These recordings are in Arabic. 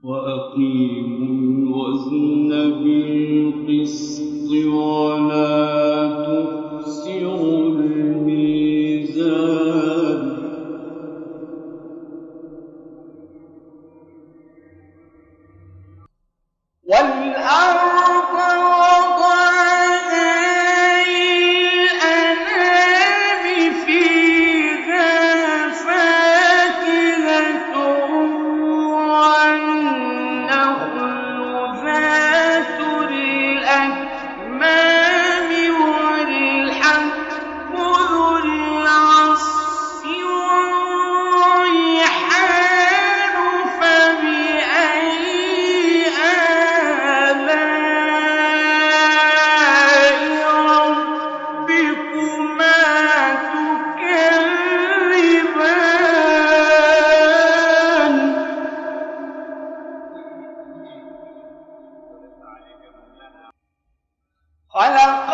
وأقيموا الوزن بالقسط ولا تخسروا الميزان والأرض خلق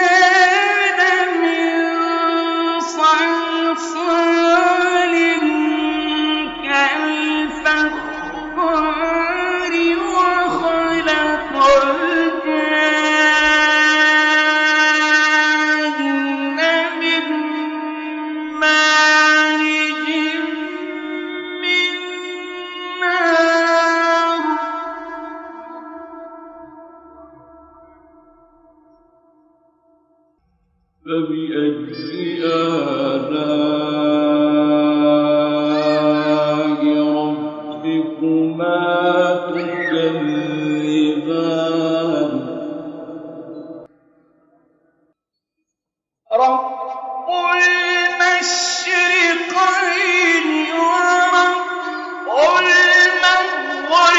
الإنسان من صلصال كالفخار وخلق الجان من مارج من نار فبأي آلاء ربكما تكذبان رب المشرقين ورب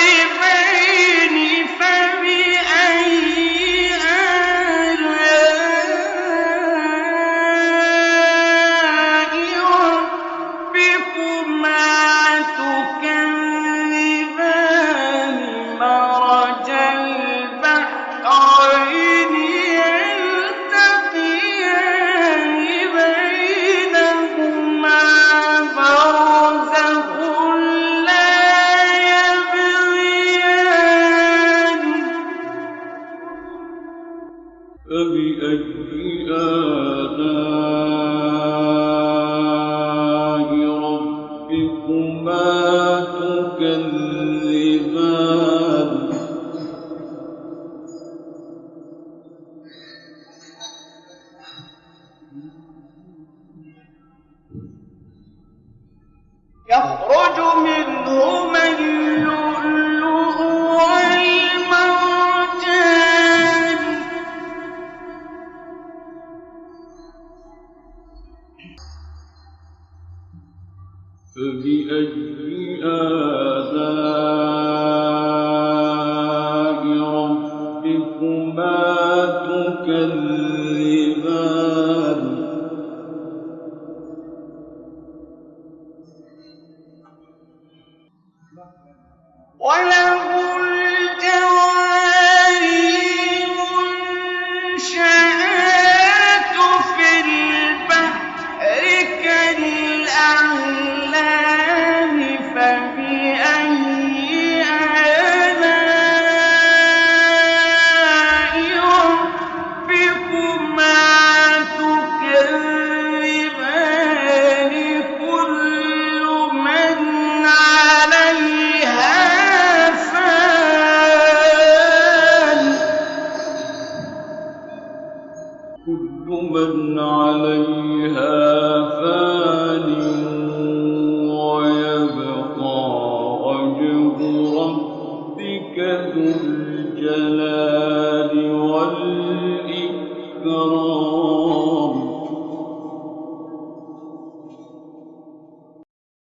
المغربين فبأي فبأي آلاء ربكما تكذبان يخرج منهما اللؤلؤ والمرجان فبأي آلاء ربكما تكذبان وله الجوار المنشآت في البحر كالأعلام فبأي آلاء ربكما تكذبان كل من عليها فان كل من عليها فان ويبقى وجه ربك ذو الجلال والإكرام